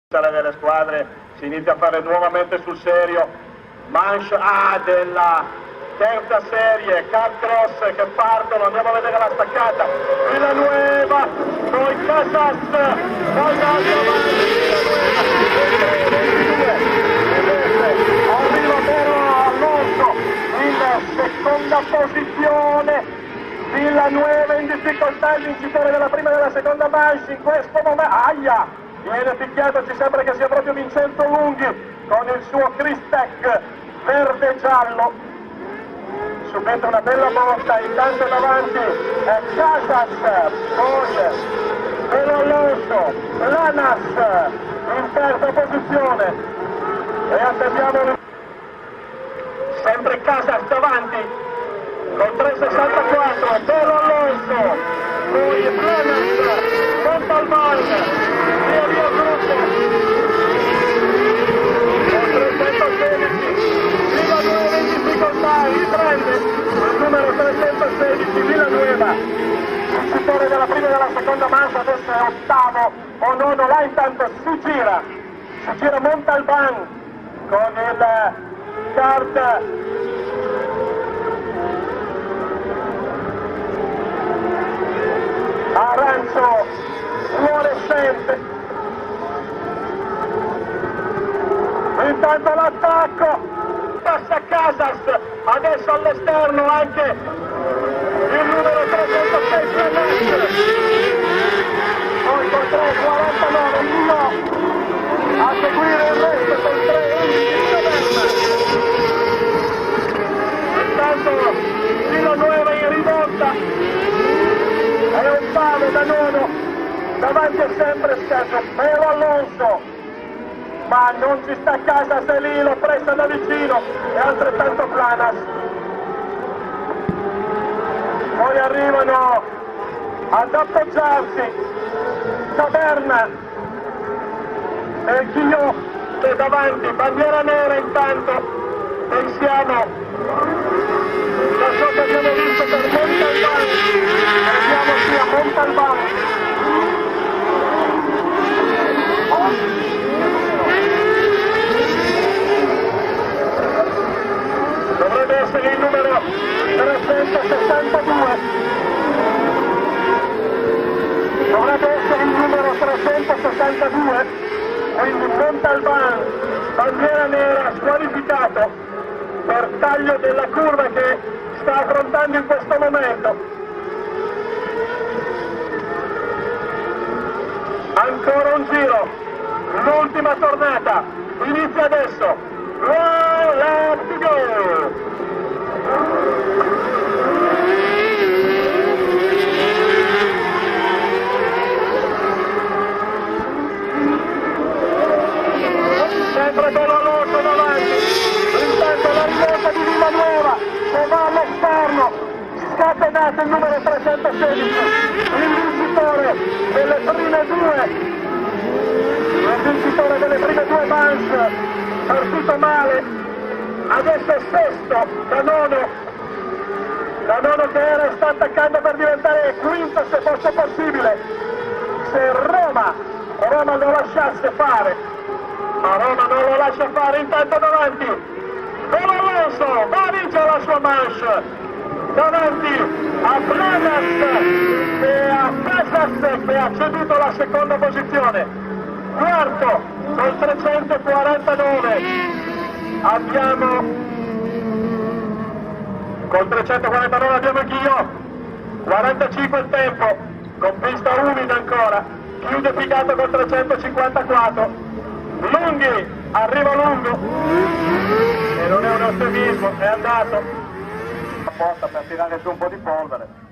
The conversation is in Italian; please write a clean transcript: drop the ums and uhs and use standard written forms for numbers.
delle squadre si inizia a fare nuovamente sul serio. Manche A della terza serie, Car Cross che partono, andiamo a vedere la staccata, Villanueva, poi Casas, poi arriva però Alonso in seconda posizione, Villanueva in difficoltà, il vincitore della prima e della seconda manche in questo momento, aia! Viene picchiato, ci sembra che sia proprio Vincenzo Lunghi con il suo Cristec verde e giallo. Subito una bella botta, intanto davanti è Casas, poi Pelo Alonso, Lanas in terza posizione e attendiamo sempre Casas davanti con 3,64, Pelo Alonso, poi Lanas, Montalban, via via gruppo, con 316, Villanueva in difficoltà, riprende il numero 316, Villanueva, vincitore della prima e della seconda manche, adesso è ottavo o nono, là intanto si gira Montalban con il kart arancio fluorescente. Intanto l'attacco, passa Casas, adesso all'esterno anche il numero 306 Frenette, poi con 3,49 Lino, a seguire il resto con 3,11 intanto Villanueva in rivolta, è ottavo da nono, davanti è sempre scarso Pelo Alonso, ma non ci sta Casas e lì lo pressa da vicino, e altrettanto Planas. Poi arrivano ad appoggiarsi Taberna e Chignot che davanti, bandiera nera intanto, pensiamo da ciò che abbiamo visto per Montalban, andiamo qui a Montalban. Dovrebbe essere il numero 362, quindi Montalban, bandiera nera, squalificato per taglio della curva che sta affrontando in questo momento. Ancora un giro, l'ultima tornata, inizia adesso, let's go! Sempre Pelo Alonso davanti, intanto la rivolta di Villanueva che va all'esterno, scatenato il numero 316, il vincitore delle prime due manche, partito male, adesso è sesto da nono che sta attaccando per diventare quinto se fosse possibile, se Roma lo lasciasse fare, ma Roma non lo lascia fare, intanto davanti Pelo Alonso va a vincere la sua manche, davanti a Planas e a Casas che ha ceduto la seconda posizione, quarto con 349 abbiamo con 349 abbiamo Chignot, 45 il tempo, con pista umida ancora, chiude Pigato con 354, Lunghi, arriva lungo, e non è un eufemismo, è andato apposta per tirare su un po' di polvere.